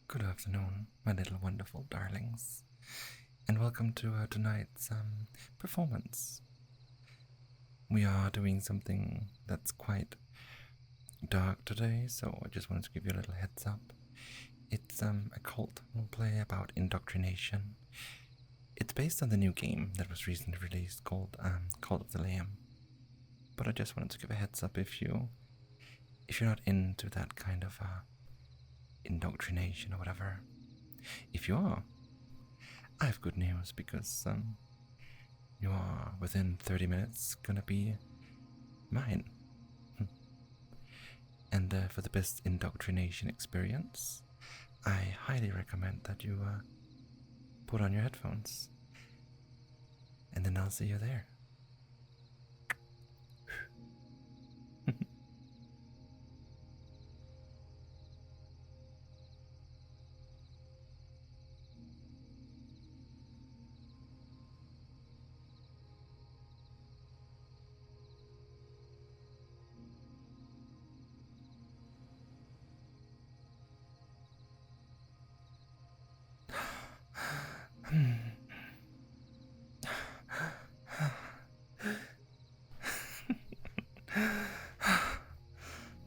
Good afternoon, my little wonderful darlings, and welcome to tonight's performance. We are doing something that's quite dark today, so I just wanted to give you a little heads up. It's a cult play about indoctrination. It's based on the new game that was recently released called Cult of the Lamb. But I just wanted to give a heads up if you're not into that kind of indoctrination or whatever. If you are, I have good news because you are within 30 minutes gonna be mine. And for the best indoctrination experience, I highly recommend that you put on your headphones. And then I'll see you there.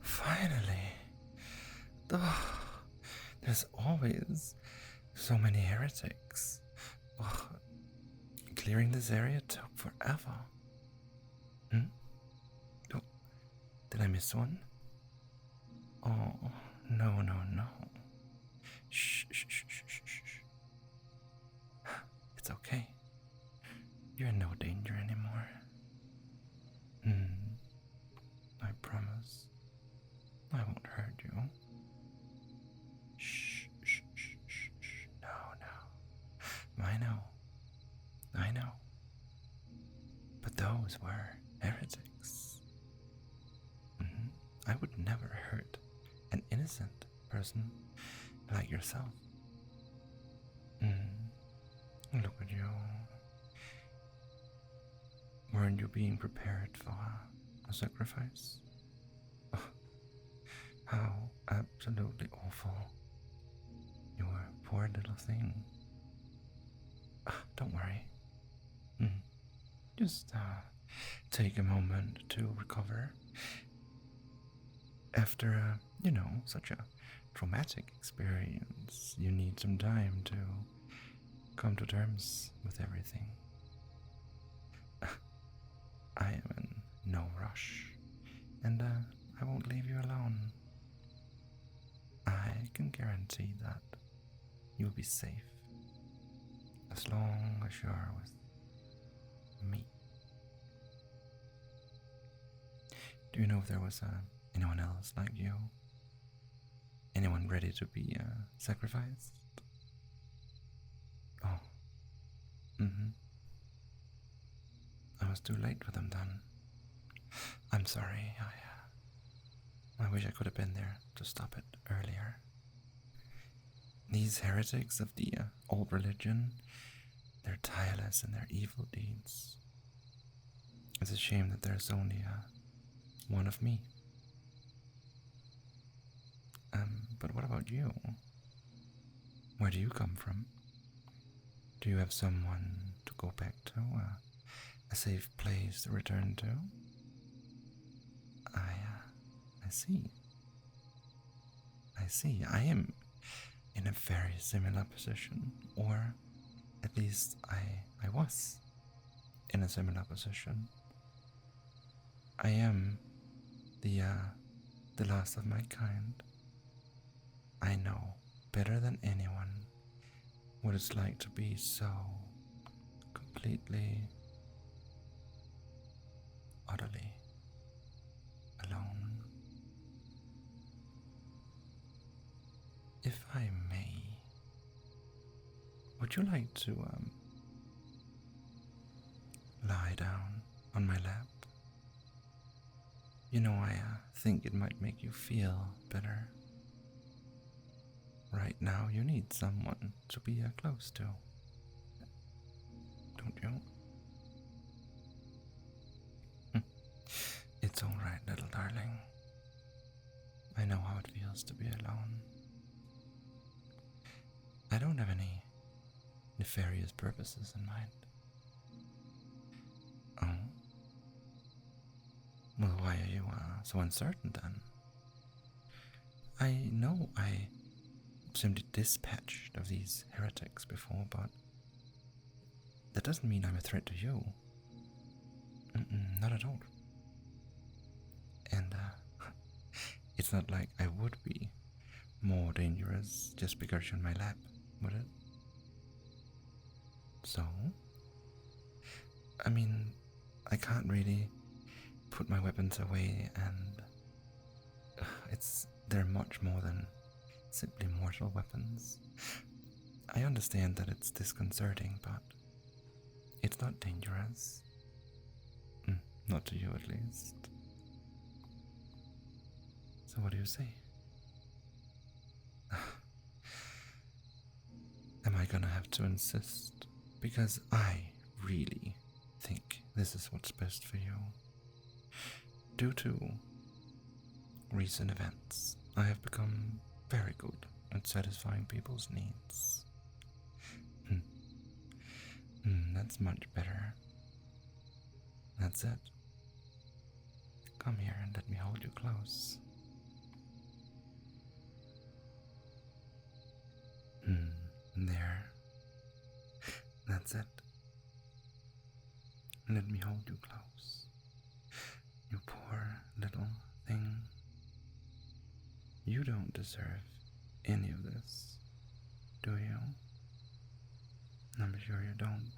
Finally. Oh, there's always so many heretics. Oh, clearing this area took forever. Oh, did I miss one? Oh, no, no, no. Shh, shh, shh, shh, shh, shh. It's okay. You're in no danger anymore. I promise. I won't hurt you. Shh, shh, shh, shh, shh. No, no. I know. I know. But those were heretics. I would never hurt an innocent person like yourself. Look at you. Weren't you being prepared for a sacrifice? Oh, how absolutely awful. You were a poor little thing. Don't worry. Just take a moment to recover. After, such a traumatic experience, you need some time to come to terms with everything. I am in no rush, and I won't leave you alone. I can guarantee that you'll be safe as long as you're with me. Do you know if there was anyone else like you? Anyone ready to be sacrificed? Oh, I was too late for them then. I'm sorry. I wish I could have been there to stop it earlier. These heretics of the old religion, they're tireless in their evil deeds. It's a shame that there's only one of me. But what about you? Where do you come from? Do you have someone to go back to? A safe place to return to? I see. I see. I am in a very similar position, or at least I was in a similar position. I am the last of my kind. I know better than anyone what it's like to be so completely, utterly alone. If I may, would you like to lie down on my lap? I think it might make you feel better. Right now, you need someone to be close to, don't you? It's alright, little darling. I know how it feels to be alone. nefarious purposes in mind. Oh, well, why are you so uncertain then? I know I simply dispatched of these heretics before, but that doesn't mean I'm a threat to you. Not at all. And it's not like I would be more dangerous just because you're in my lap, would it? So? I mean, I can't really put my weapons away, and they're much more than simply mortal weapons. I understand that it's disconcerting, but it's not dangerous. Not to you, at least. So what do you say? Am I gonna have to insist? Because I really think this is what's best for you. Due to recent events, I have become very good at satisfying people's needs. That's much better. That's it. Come here and let me hold you close. There. That's it. Let me hold you close. You poor little thing. You don't deserve any of this, do you? I'm sure you don't.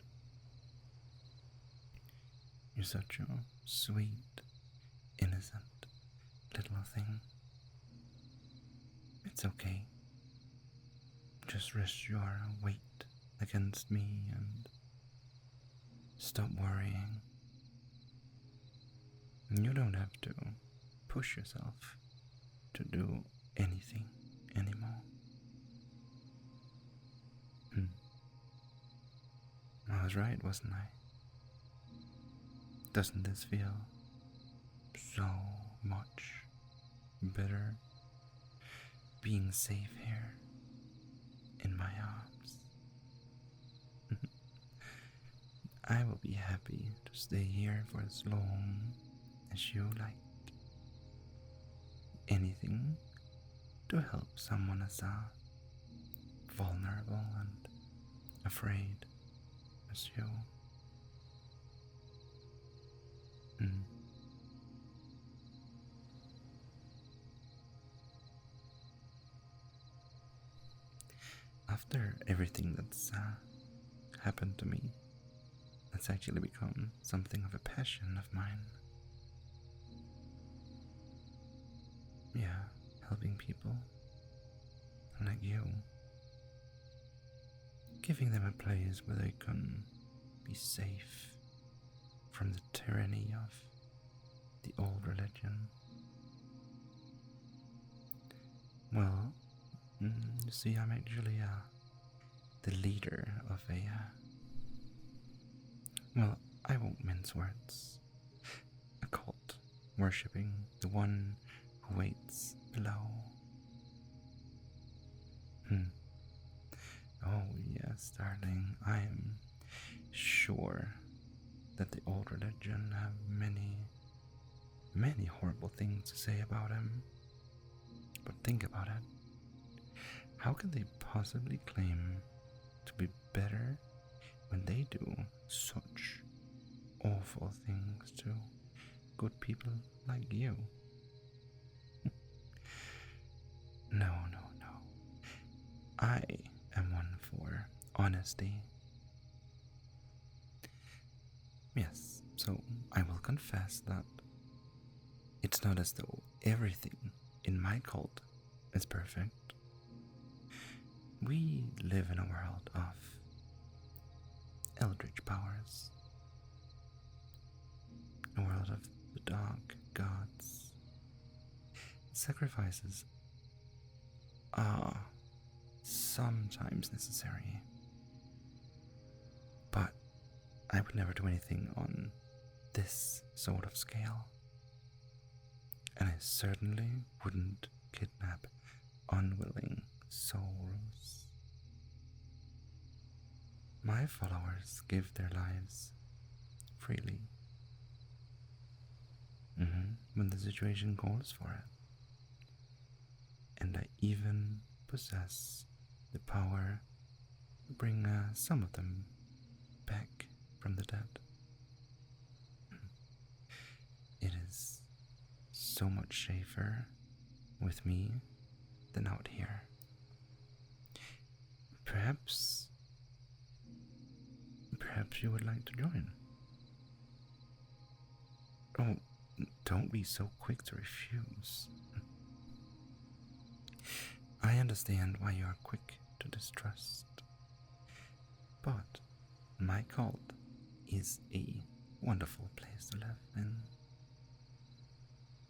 You're such a sweet, innocent little thing. It's okay. Just rest your weight against me and stop worrying. You don't have to push yourself to do anything anymore. I was right, wasn't I? Doesn't this feel so much better being safe here in my arms? I will be happy to stay here for as long as you like. Anything to help someone as vulnerable and afraid as you. After everything that's happened to me, it's actually become something of a passion of mine. Yeah, helping people like you. Giving them a place where they can be safe from the tyranny of the old religion. Well, you see, I'm actually the leader of well, I won't mince words. A cult worshipping the one who waits below. Oh yes, darling, I am sure that the old religion have many horrible things to say about him. But think about it. How can they possibly claim to be better when they do such awful things to good people like you? No. I am one for honesty. Yes, so I will confess that it's not as though everything in my cult is perfect. We live in a world of eldritch powers, a world of the dark gods. Sacrifices are sometimes necessary, but I would never do anything on this sort of scale. And I certainly wouldn't kidnap unwilling souls. my followers give their lives freely when the situation calls for it. And I even possess the power to bring some of them back from the dead. It is so much safer with me than out here. Perhaps you would like to join. Oh, don't be so quick to refuse. I understand why you are quick to distrust, but my cult is a wonderful place to live in.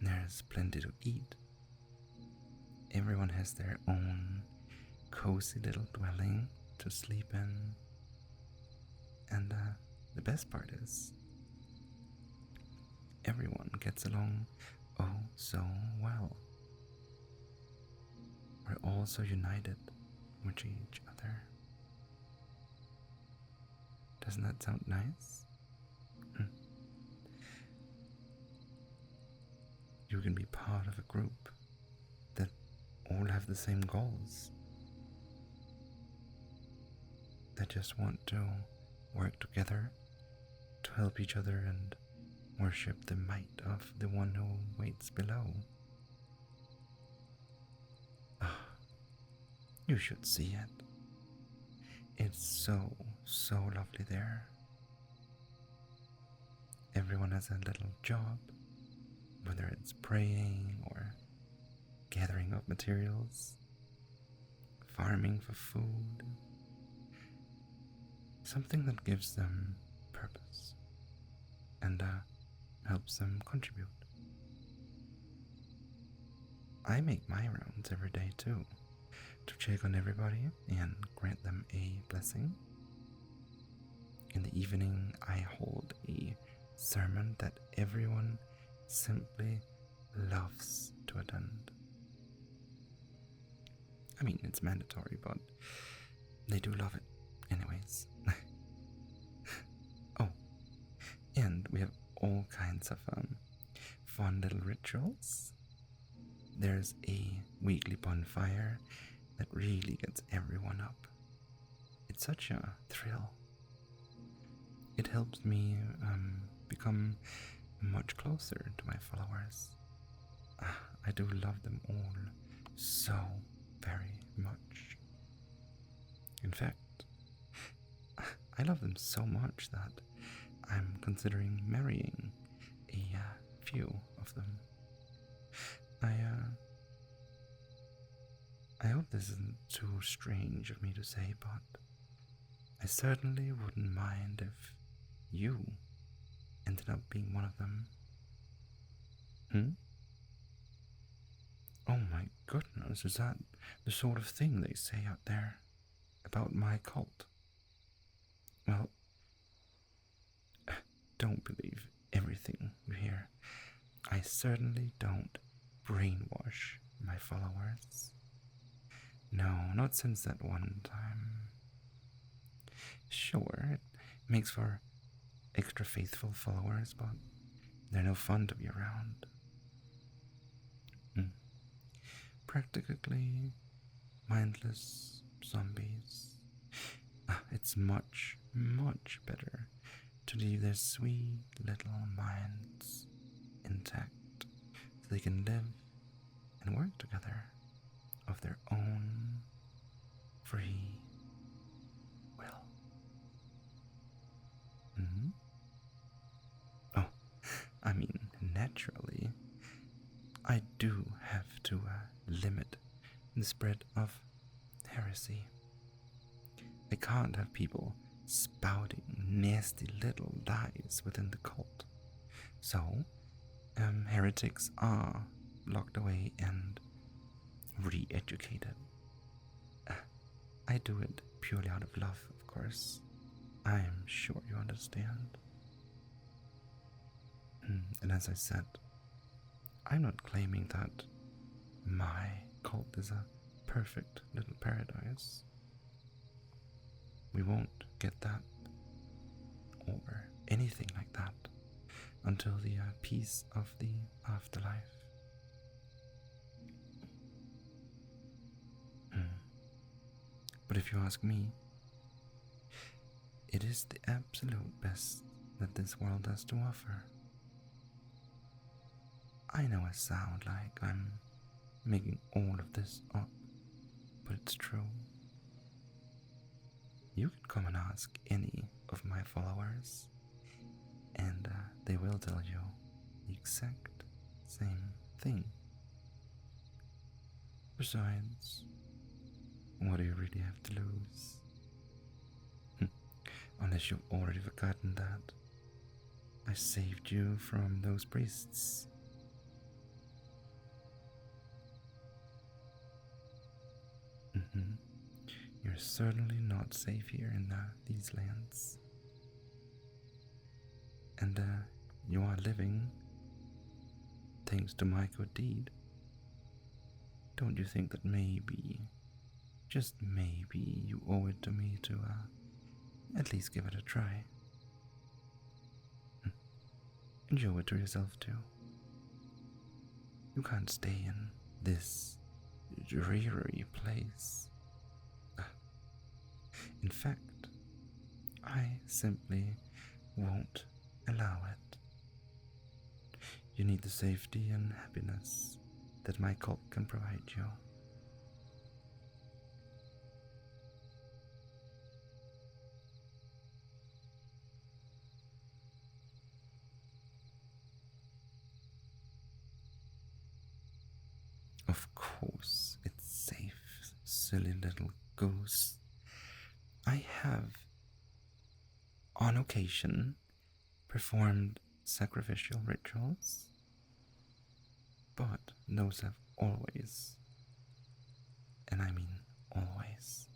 There's plenty to eat. Everyone has their own cozy little dwelling to sleep in. And the best part is, everyone gets along oh so well. We're all so united with each other. Doesn't that sound nice? You can be part of a group that all have the same goals. That just want to work together to help each other and worship the might of the one who waits below. You should see it. It's so lovely there. Everyone has a little job, whether it's praying or gathering up materials, farming for food, something that gives them purpose and helps them contribute. I make my rounds every day too, to check on everybody and grant them a blessing. In the evening, I hold a sermon that everyone simply loves to attend. I mean, it's mandatory, but they do love it anyways. Oh, and we have all kinds of fun little rituals. There's a weekly bonfire that really gets everyone up. It's such a thrill. It helps me become much closer to my followers. I do love them all so very much. In fact, I love them so much that I'm considering marrying a few of them. I hope this isn't too strange of me to say, but I certainly wouldn't mind if you ended up being one of them. Oh my goodness, is that the sort of thing they say out there about my cult? Well, don't believe everything you hear. I certainly don't brainwash my followers. No, not since that one time. Sure, it makes for extra faithful followers, but they're no fun to be around. Practically mindless zombies. It's much, much better to leave their sweet little minds intact so they can live and work together of their own free will. Oh, I mean, naturally, I do have to limit the spread of heresy. I can't have people spouting nasty little lies within the cult. So, heretics are locked away and re-educated. I do it purely out of love, of course. I am sure you understand. And as I said, I'm not claiming that my cult is a perfect little paradise. We won't get that or anything like that until the peace of the afterlife. But if you ask me, it is the absolute best that this world has to offer. I know I sound like I'm making all of this up, but it's true. You can come and ask any of my followers, and they will tell you the exact same thing. Besides, what do you really have to lose? Unless you've already forgotten that I saved you from those priests. You're certainly not safe here in these lands. And you are living thanks to my good deed. Don't you think that maybe, just maybe, you owe it to me to at least give it a try? And you owe it to yourself too. You can't stay in this dreary place. In fact, I simply won't allow it. You need the safety and happiness that my cult can provide you. Of course, it's safe, silly little goose. I have, on occasion, performed sacrificial rituals, but those have always, and I mean always,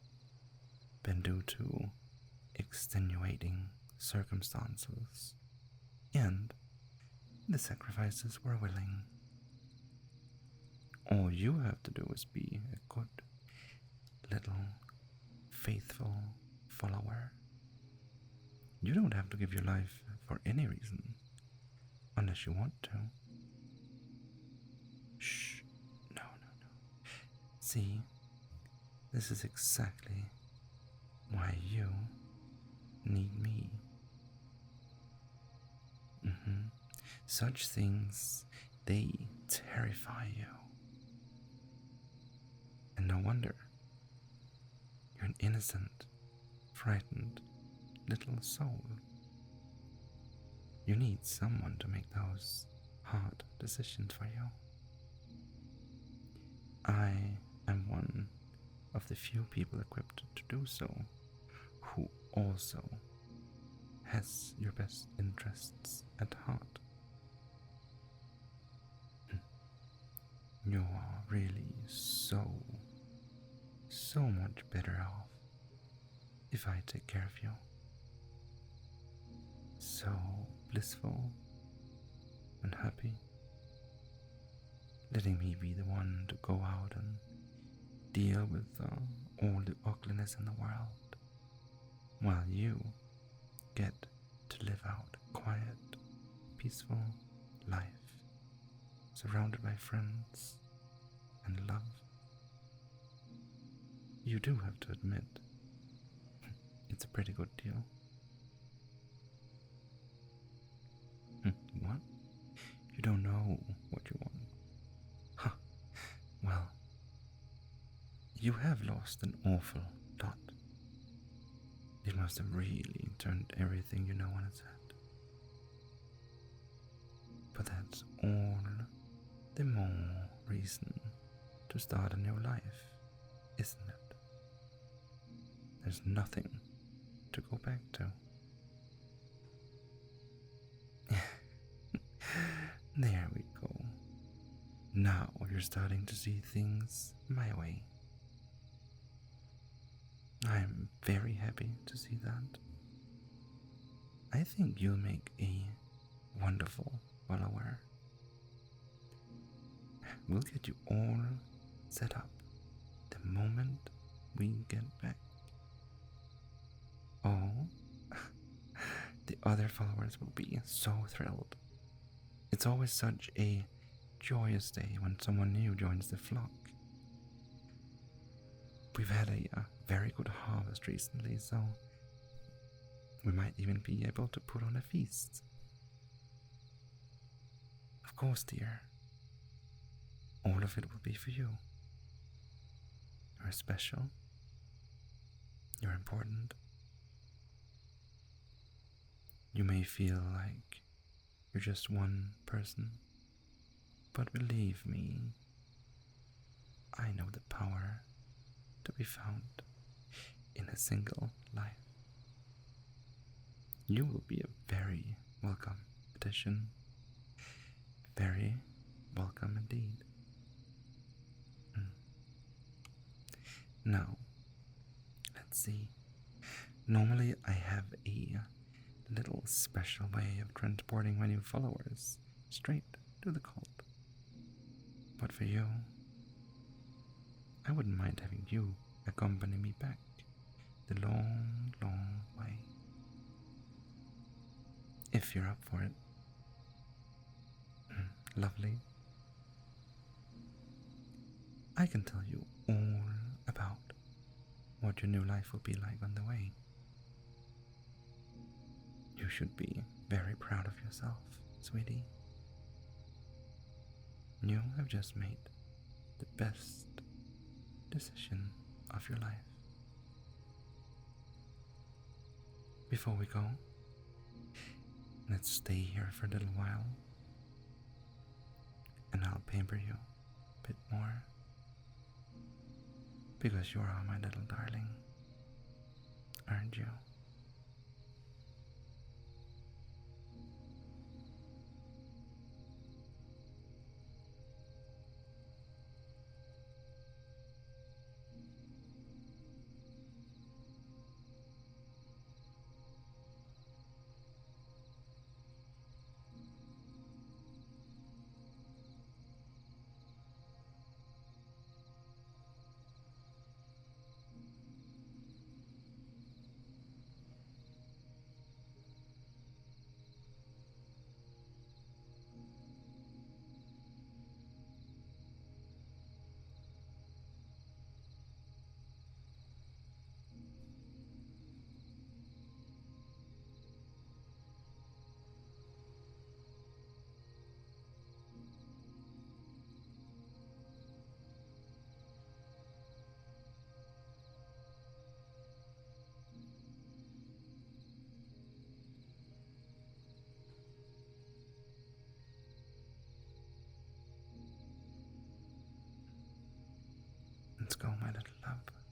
been due to extenuating circumstances, and the sacrifices were willing. All you have to do is be a good, little, faithful follower. You don't have to give your life for any reason, unless you want to. Shh, no. See, this is exactly why you need me. Such things, they terrify you. And no wonder. You're an innocent, frightened little soul. You need someone to make those hard decisions for you. I am one of the few people equipped to do so, who also has your best interests at heart. You are really so much better off if I take care of you. So blissful and happy, letting me be the one to go out and deal with all the ugliness in the world, while you get to live out a quiet, peaceful life, surrounded by friends and love. You do have to admit, it's a pretty good deal. What? You don't know what you want? Huh. Well, you have lost an awful lot. It must have really turned everything you know on its head. But that's all the more reason to start a new life, isn't it? There's nothing to go back to. There we go. Now you're starting to see things my way. I'm very happy to see that. I think you'll make a wonderful follower. We'll get you all set up the moment we get back. Oh, the other followers will be so thrilled. It's always such a joyous day when someone new joins the flock. We've had a very good harvest recently, so we might even be able to put on a feast. Of course, dear. All of it will be for you. You're special. You're important. You may feel like you're just one person, but believe me, I know the power to be found in a single life. You will be a very welcome addition. Very welcome indeed. Now, let's see. Normally, I have a little special way of transporting my new followers straight to the cult. But for you, I wouldn't mind having you accompany me back the long, long way. If you're up for it. Lovely. I can tell you all about what your new life will be like on the way. You should be very proud of yourself, sweetie. You have just made the best decision of your life. Before we go, let's stay here for a little while, and I'll pamper you a bit more, because you are my little darling, aren't you? Let's go, my little love.